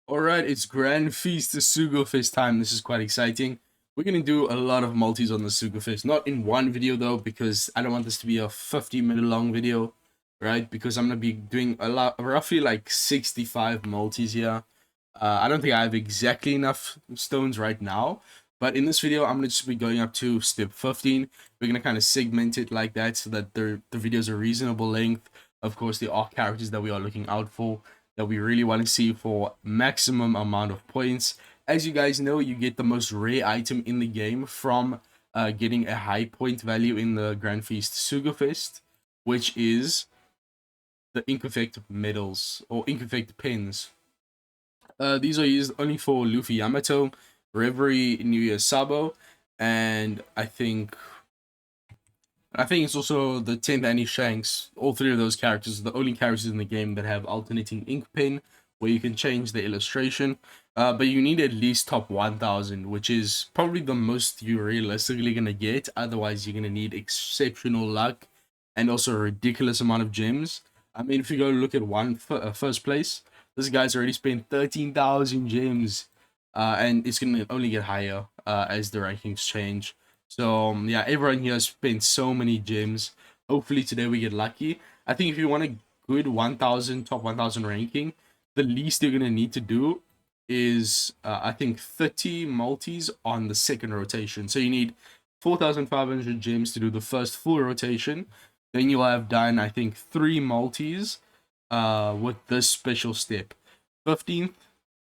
Alright, it's Grand Feast to Sugo-Fest time. This is quite exciting. We're going to do a lot of multis on the Sugo-Fest. Not in one video though, because I don't want this to be a 50-minute long video, right? Because I'm going to be doing roughly like 65 multis here. I don't think I have exactly enough stones right now, but in this video, I'm going to just be going up to step 15. We're going to kind of segment it like that so that the videos are reasonable length. Of course, there are characters that we are looking out for, that we really want to see for maximum amount of points. As you guys know, you get the most rare item in the game from getting a high point value in the Grand Feast Sugo-Fest, which is the Ink Effect medals or Ink Effect pens. These are used only for Luffy Yamato, Reverie, New Year Sabo, and I think it's also the 10th Annie Shanks. All three of those characters are the only characters in the game that have alternating ink pen, where you can change the illustration. But you need at least top 1000, which is probably the most you're realistically going to get. Otherwise, you're going to need exceptional luck and also a ridiculous amount of gems. I mean, if you go look at first place, this guy's already spent 13,000 gems. And it's going to only get higher as the rankings change. So yeah, everyone here has spent so many gems. Hopefully today we get lucky. I think if you want a good 1000 top 1000 ranking, the least you're gonna need to do is I think 30 multis on the second rotation. So you need 4500 gems to do the first full rotation. Then you'll have done I think 3 multis with this special step. 15th,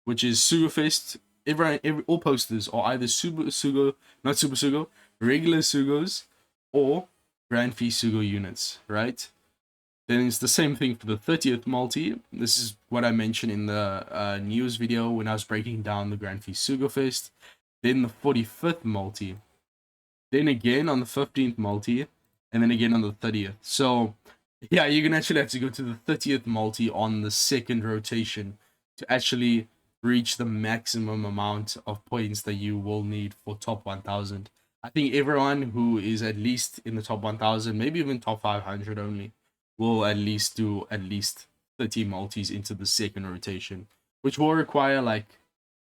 which is Sugo-Fest. All posters are either not Super Sugo, regular Sugos, or Grand Feast Sugo units, right? Then it's the same thing for the 30th multi. This is what I mentioned in the news video when I was breaking down the Grand Feast Sugo-Fest. Then the 45th multi. Then again on the 15th multi. And then again on the 30th. So, yeah, you're going to actually have to go to the 30th multi on the second rotation to actually reach the maximum amount of points that you will need for top 1000. I think everyone who is at least in the top 1000, maybe even top 500 only, will at least do at least 30 multis into the second rotation, which will require like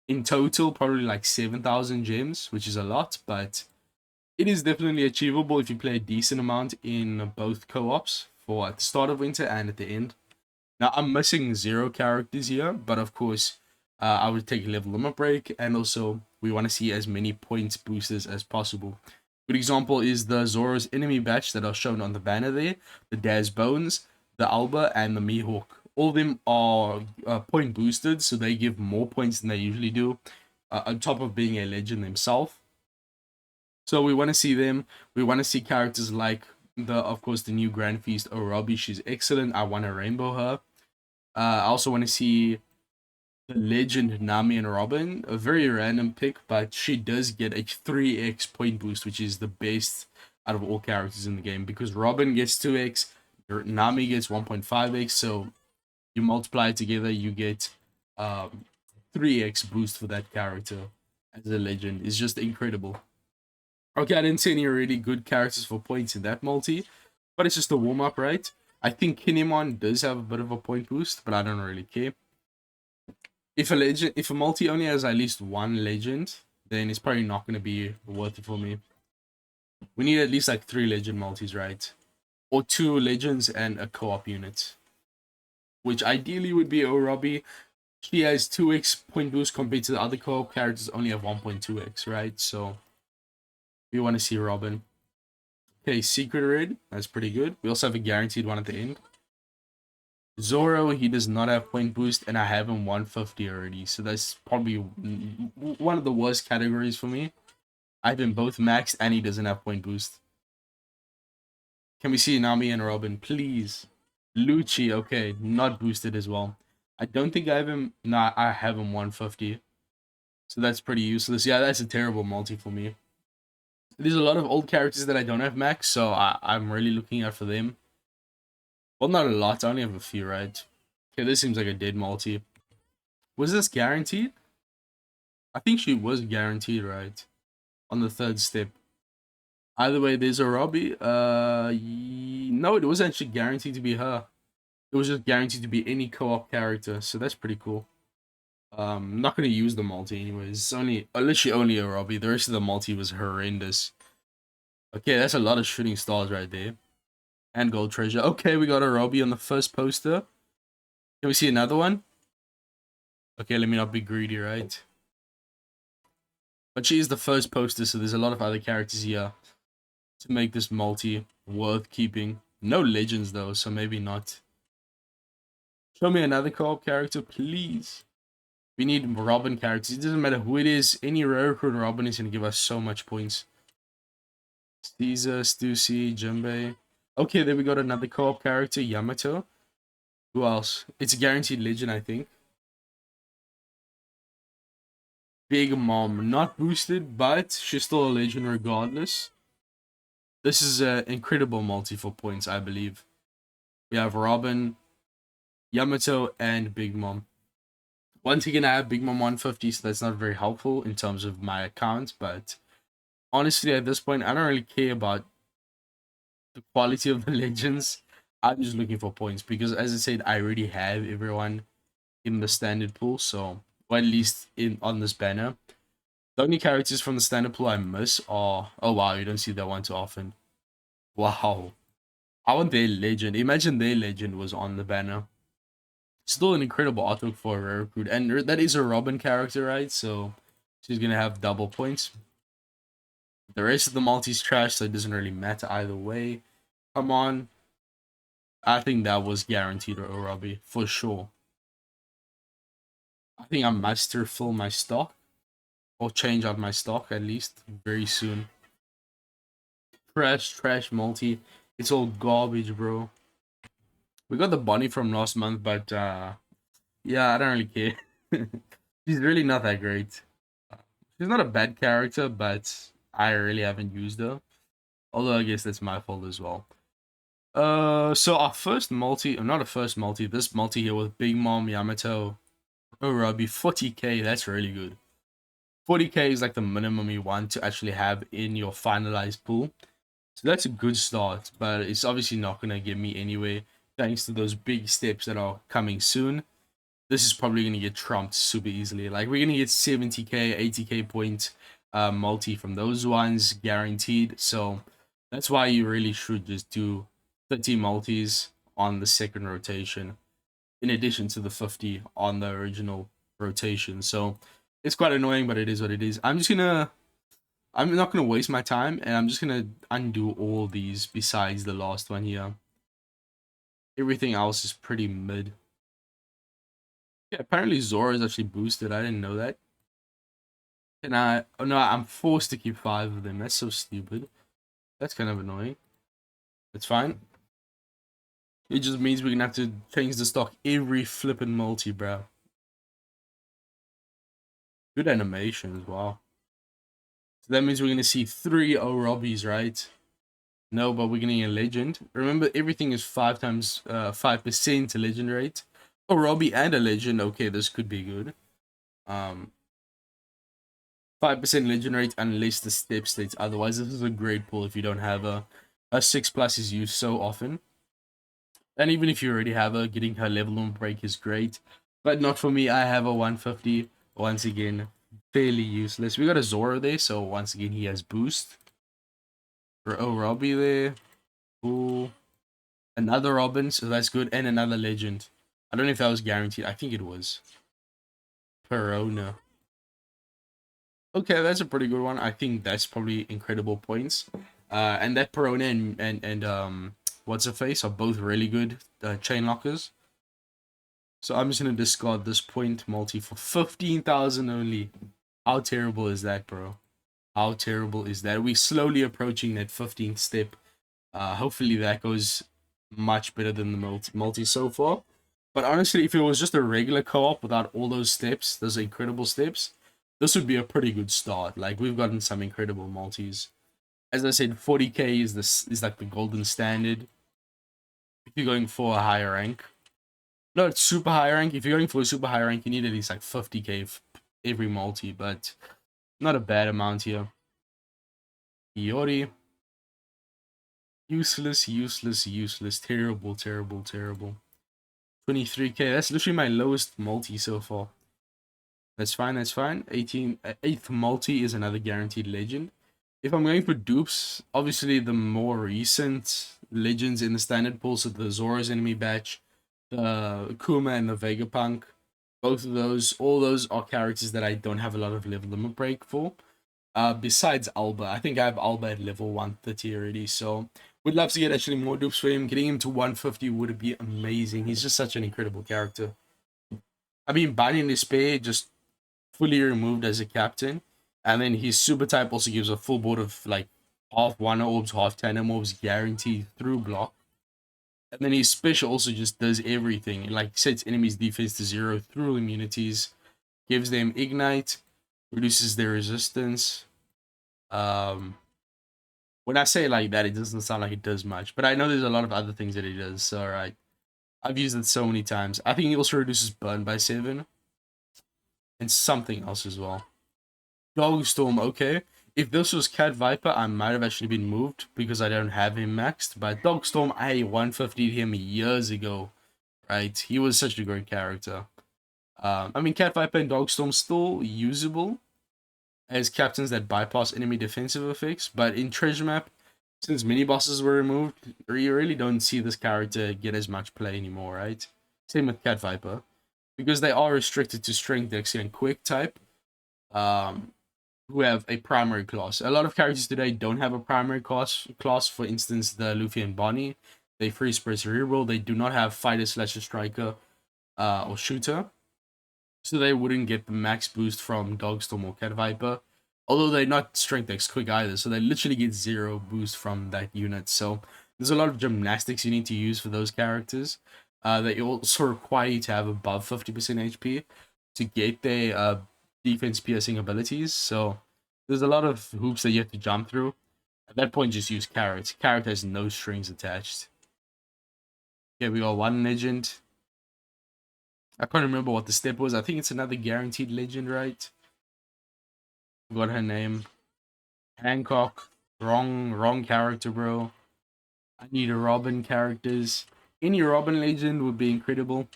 in total probably like 7,000 gems, which is a lot, but it is definitely achievable if you play a decent amount in both co-ops for at the start of winter and at the end. Now I'm missing 0 characters here, but of course I would take a level limit break, and also we want to see as many points boosters as possible. Good example is the Zoro's enemy batch that are shown on the banner there, the Daz Bones, the Alba, and the Mihawk. All of them are point boosted, so they give more points than they usually do, on top of being a legend themselves. So we want to see them. We want to see characters like of course, the new Grand Feast Orobi. She's excellent. I want to rainbow her. I also want to see the legend Nami and Robin, a very random pick, but she does get a 3x point boost, which is the best out of all characters in the game, because Robin gets 2x, Nami gets 1.5x, so you multiply it together, you get 3x boost for that character as a legend. It's just incredible. Okay, I didn't see any really good characters for points in that multi, but it's just a warm-up, right? I think Kinemon does have a bit of a point boost, but I don't really care. If a multi only has at least one legend, then it's probably not going to be worth it for me. We need at least like 3 legend multis, right? Or 2 legends and a co-op unit, which ideally would be Orobi. She has 2x point boost compared to the other co-op characters only have 1.2x, right? So we want to see Robin. Okay, Secret Red, that's pretty good. We also have a guaranteed one at the end. Zoro, he does not have point boost, and I have him 150 already, so that's probably one of the worst categories for me. I have him both maxed, and he doesn't have point boost. Can we see Nami and Robin, please? Lucci, okay, not boosted as well. I don't think I have him. Nah, I have him 150. So that's pretty useless. Yeah, that's a terrible multi for me. There's a lot of old characters that I don't have max, so I'm really looking out for them. Well, not a lot. I only have a few, right? Okay, this seems like a dead multi. Was this guaranteed? I think she was guaranteed, right? On the 3rd step. Either way, there's a Robbie. No, it was actually guaranteed to be her. It was just guaranteed to be any co-op character, so that's pretty cool. Not gonna use the multi anyways. It's only literally only a Robbie. The rest of the multi was horrendous. Okay, that's a lot of shooting stars right there. And gold treasure. Okay, we got a Robbie on the first poster. Can we see another one? Okay, let me not be greedy, right? But she is the first poster, so there's a lot of other characters here to make this multi worth keeping. No legends though, so maybe not. Show me another co-op character, please. We need Robin characters. It doesn't matter who it is. Any rare recruit Robin is going to give us so much points. Caesar, Stussy, Jinbei. Okay, then we got another co-op character, Yamato. Who else? It's a guaranteed legend, I think. Big Mom. Not boosted, but she's still a legend regardless. This is an incredible multi for points, I believe. We have Robin, Yamato, and Big Mom. Once again, I have Big Mom 150, so that's not very helpful in terms of my account, but honestly, at this point, I don't really care about the quality of the legends. I'm just looking for points because, as I said, I already have everyone in the standard pool, so or at least in on this banner. The only characters from the standard pool I miss are oh wow, you don't see that one too often. Wow, I want their legend. Imagine their legend was on the banner. Still an incredible artwork for a rare recruit, and that is a Robin character, right? So she's gonna have double points. The rest of the multi's trash, so it doesn't really matter either way. Come on. I think that was guaranteed or Robbie, for sure. I think I must fill my stock. Or change out my stock at least very soon. Trash multi. It's all garbage, bro. We got the bunny from last month, but yeah, I don't really care. She's really not that great. She's not a bad character, but I really haven't used her. Although I guess that's my fault as well. So our first multi, not a first multi, this multi here with Big Mom, Yamato, Urabi, 40k, that's really good. 40k is like the minimum you want to actually have in your finalized pool. So that's a good start, but it's obviously not going to get me anywhere thanks to those big steps that are coming soon. This is probably going to get trumped super easily. Like we're going to get 70k, 80k point multi from those ones guaranteed. So that's why you really should just do 30 multis on the second rotation in addition to the 50 on the original rotation. So it's quite annoying, but it is what it is. I'm not gonna waste my time, and I'm just gonna undo all these besides the last one here. Everything else is pretty mid. Yeah, apparently Zora is actually boosted. I didn't know that. And oh no, I'm forced to keep 5 of them. That's so stupid. That's kind of annoying. It's fine. It just means we're gonna have to change the stock every flippin' multi, bro. Good animation as well. So that means we're gonna see 3 Robbies, right? No, but we're getting a legend. Remember, everything is 5% legend rate. Oh, Robbie and a legend. Okay, this could be good. 5% legend rate unless the step states otherwise. This is a great pull if you don't have a 6+ is used so often. And even if you already have her, getting her level 1 break is great. But not for me. I have a 150. Once again, fairly useless. We got a Zoro there, so once again, he has boost. Oh, Robbie there. Cool. Another Robin, so that's good. And another legend. I don't know if that was guaranteed. I think it was. Perona. Okay, that's a pretty good one. I think that's probably incredible points. And that Perona and what's her face are both really good chain lockers. So I'm just gonna discard this point multi for 15,000 only. How terrible is that, bro? How terrible is that? We're slowly approaching that 15th step. Hopefully that goes much better than the multi so far. But honestly, if it was just a regular co-op without all those steps, those incredible steps, this would be a pretty good start. Like we've gotten some incredible multis. As I said, 40k is like the golden standard. If you're going for a higher rank, no, it's super high rank. If you're going for a super high rank, you need at least like 50k every multi, but not a bad amount here. Iori. Useless. Terrible. 23k. That's literally my lowest multi so far. That's fine, that's fine. 8th multi is another guaranteed legend. If I'm going for dupes, obviously the more recent legends in the standard pool, so the Zoro's enemy batch, the Kuma and the Vegapunk, both of those, all those are characters that I don't have a lot of level limit break for. Besides Alba, I think I have Alba at level 130 already, so would love to get actually more dupes for him. Getting him to 150 would be amazing. He's just such an incredible character. I mean, Bani and Despair just fully removed as a captain, and then his super type also gives a full board of like half 1 orbs, half 10 orbs guaranteed through block. And then his special also just does everything. It like sets enemies defense to 0 through immunities, gives them ignite, reduces their resistance. When I say like that, it doesn't sound like it does much, but I know there's a lot of other things that it does. So alright, I've used it so many times. I think it also reduces burn by 7 and something else as well. Dog Storm, okay. If this was Cat Viper, I might have actually been moved because I don't have him maxed. But Dog Storm, I 150'd him years ago, right? He was such a great character. I mean, Cat Viper and Dog Storm still usable as captains that bypass enemy defensive effects. But in Treasure Map, since mini bosses were removed, you really don't see this character get as much play anymore, right? Same with Cat Viper, because they are restricted to Strength, Dex, and Quick type. Who have a primary class. A lot of characters today don't have a primary class. For instance, the Luffy and Bonnie. They freeze press reroll. They do not have fighter slash striker or shooter. So they wouldn't get the max boost from Dogstorm or Cat Viper. Although they're not strength X quick either. So they literally get 0 boost from that unit. So there's a lot of gymnastics you need to use for those characters. They also require you to have above 50% HP to get their defense piercing abilities, so there's a lot of hoops that you have to jump through. At that point, just use Carrot. Carrot has no strings attached. Yeah, we got one legend. I can't remember what the step was. I think it's another guaranteed legend, right? Got her name. Hancock. Wrong character, bro. I need a Robin characters. Any Robin legend would be incredible.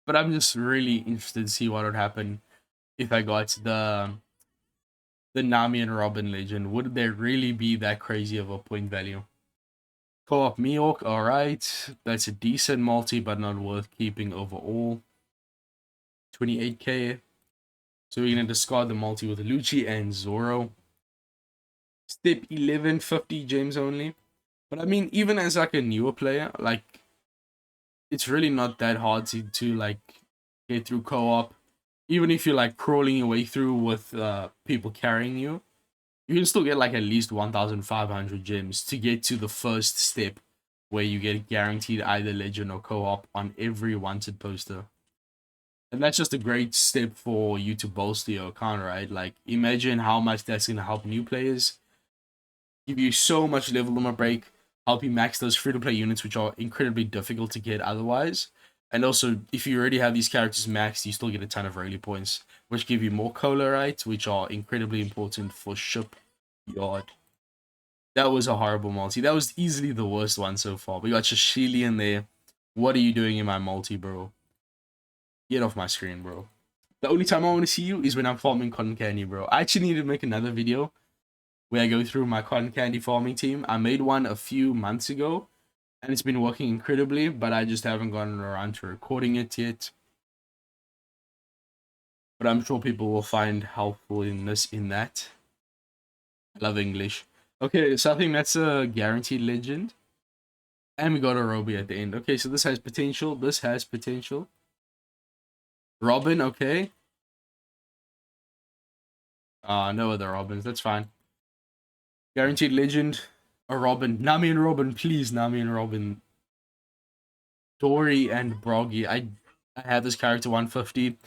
But I'm just really interested to see what would happen if I got the Nami and Robin legend. Would there really be that crazy of a point value? Co-op Mihawk, alright. That's a decent multi, but not worth keeping overall. 28k. So we're going to discard the multi with Lucci and Zoro. Step 11, 50 gems only. But I mean, even as like a newer player, like, it's really not that hard to like get through co-op. Even if you're like crawling your way through with people carrying you, you can still get like at least 1,500 gems to get to the first step where you get guaranteed either legend or co-op on every wanted poster. And that's just a great step for you to bolster your account, right? Like, imagine how much that's going to help new players, give you so much level limit break, help you max those free-to-play units, which are incredibly difficult to get otherwise. And also, if you already have these characters maxed, you still get a ton of rally points, which give you more cola rights, which are incredibly important for shipyard. That was a horrible multi. That was easily the worst one so far. We got Shashili in there. What are you doing in my multi, bro? Get off my screen, bro. The only time I want to see you is when I'm farming cotton candy, bro. I actually need to make another video where I go through my cotton candy farming team. I made one a few months ago, and it's been working incredibly, but I just haven't gotten around to recording it yet. But I'm sure people will find helpful in that. I love English. Okay, so I think that's a guaranteed legend. And we got a Roby at the end. Okay, so this has potential. This has potential. Robin, okay. No other Robins. That's fine. Guaranteed legend. A Robin. Nami and Robin, please. Nami and Robin. Dory and Broggy. I have this character 150.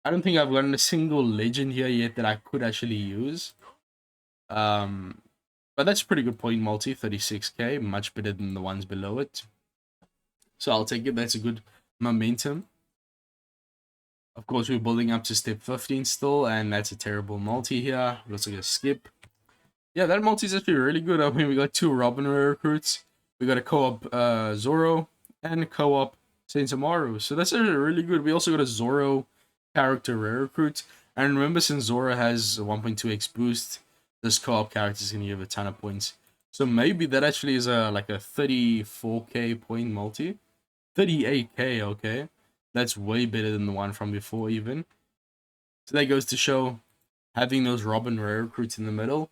I don't think I've gotten a single legend here yet that I could actually use. But that's a pretty good point multi, 36k, much better than the ones below it. So I'll take it. That's a good momentum. Of course, we're building up to step 15 still, and that's a terrible multi here. Looks like a skip. Yeah, that multi is actually really good. I mean, we got 2 Robin recruits. We got a co-op Zoro and a co-op Sensamaru. So that's really good. We also got a Zoro character rare recruit. And remember, since Zora has a 1.2x boost, this co-op character is going to give a ton of points. So maybe that actually is a like a 34k point multi. 38k, okay. That's way better than the one from before even. So that goes to show having those Robin rare recruits in the middle.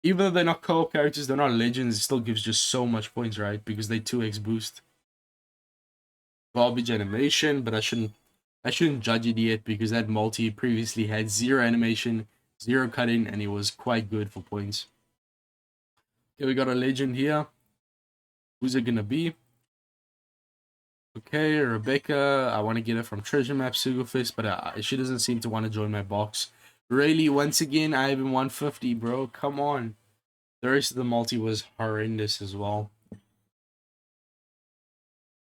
Even though they're not co-op characters, they're not legends, it still gives just so much points, right? Because they 2x boost. Garbage animation, but I shouldn't judge it yet because that multi previously had 0 animation, 0 cut-in, and it was quite good for points. Okay, we got a legend here. Who's it gonna be? Okay, Rebecca. I want to get her from Treasure Map Sugo-Fest, but she doesn't seem to want to join my box. Really, once again, I have been 150, bro. Come on. The rest of the multi was horrendous as well.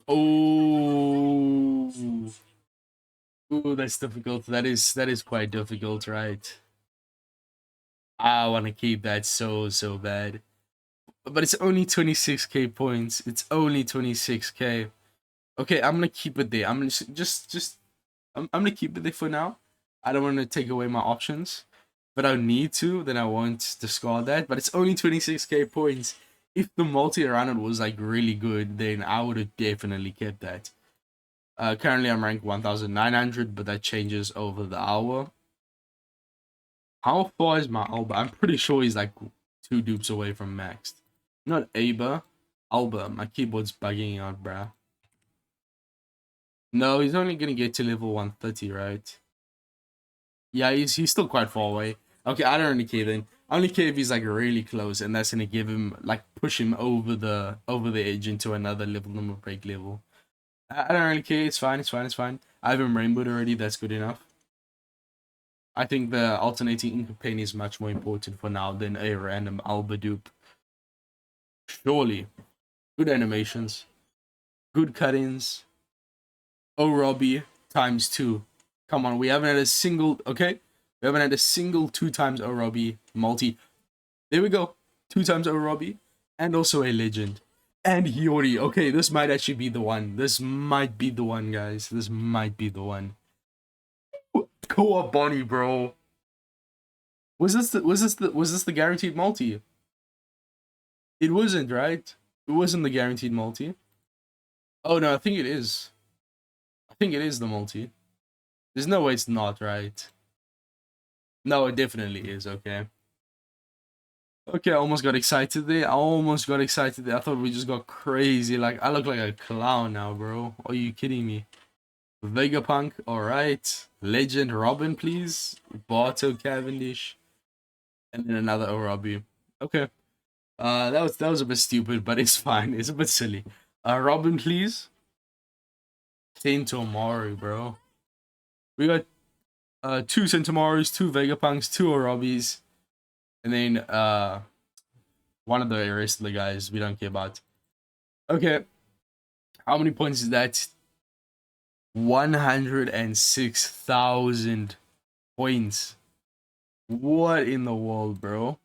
Oh, ooh, that's difficult. That is quite difficult, right? I want to keep that so bad, but it's only 26k points. It's only 26k. Okay, I'm gonna keep it there. I'm gonna I'm gonna keep it there for now. I don't want to take away my options, but I need to. Then I won't discard that. But it's only 26k points. If the multi around it was like really good, then I would have definitely kept that. Currently I'm ranked 1900, but that changes over the hour. How far is my Alba? I'm pretty sure he's like 2 dupes away from maxed. Not Aba, Alba. My keyboard's bugging out, bruh. No, he's only gonna get to level 130, right? Yeah, he's still quite far away. Okay, I don't really care then. I only care if he's like really close, and that's gonna give him like push him over the edge into another level number break level. I don't really care. It's fine. It's fine. It's fine. I have him rainbowed already. That's good enough. I think the alternating ink paint is much more important for now than a random Alba dupe. Surely, good animations, good cut-ins. Oh, Robbie times 2. Come on, we haven't had a single. Okay, we haven't had a single 2 times Oh Robbie multi. There we go, 2 times Oh Robbie, and also a legend. And Hiyori. Okay, this might actually be the one. This might be the one, guys. This might be the one. Co-op Bonnie, bro. Was this the guaranteed multi? It wasn't, right? It wasn't the guaranteed multi. Oh no, I think it is. I think it is the multi. There's no way it's not, right? No, it definitely is, okay. Okay, I almost got excited there. I thought we just got crazy. Like, I look like a clown now, bro. Are you kidding me? Vegapunk, alright. Legend Robin, please. Barto Cavendish. And then another Orobi. Okay. That was a bit stupid, but it's fine. It's a bit silly. Robin, please. Sentomaru, bro. We got 2 Sentomarus, 2 Vegapunks, 2 Orobis, and then one of the rest of the guys we don't care about. Okay. How many points is that? 106,000 points. What in the world, bro?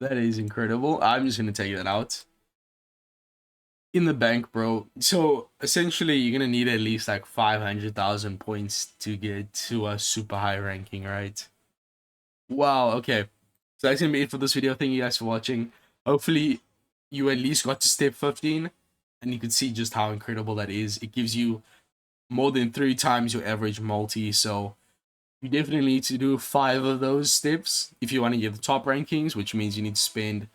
That is incredible. I'm just gonna take that out. In the bank, bro. So essentially you're gonna need at least like 500,000 points to get to a super high ranking, right? Wow, okay. So that's gonna be it for this video. Thank you guys for watching. Hopefully you at least got to step 15 and you can see just how incredible that is. It gives you more than 3 times your average multi, so you definitely need to do 5 of those steps if you want to get the top rankings, which means you need to spend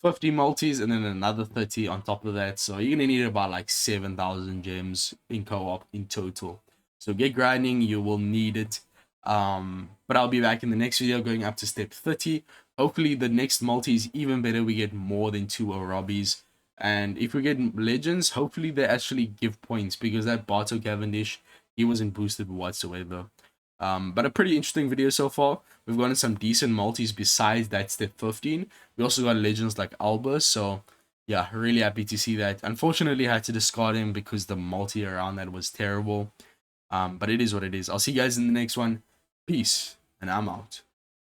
50 multis and then another 30 on top of that. So you're gonna need about like 7,000 gems in co-op in total. So get grinding, you will need it. But I'll be back in the next video going up to step 30. Hopefully the next multi is even better. We get more than 2 Orobis. And if we get legends, hopefully they actually give points, because that Barto Cavendish, he wasn't boosted whatsoever. But a pretty interesting video so far. We've gotten some decent multis besides that step 15. We also got legends like Alba, so yeah, really happy to see that. Unfortunately, I had to discard him because the multi around that was terrible. But it is what it is. I'll see you guys in the next one. Peace, and I'm out.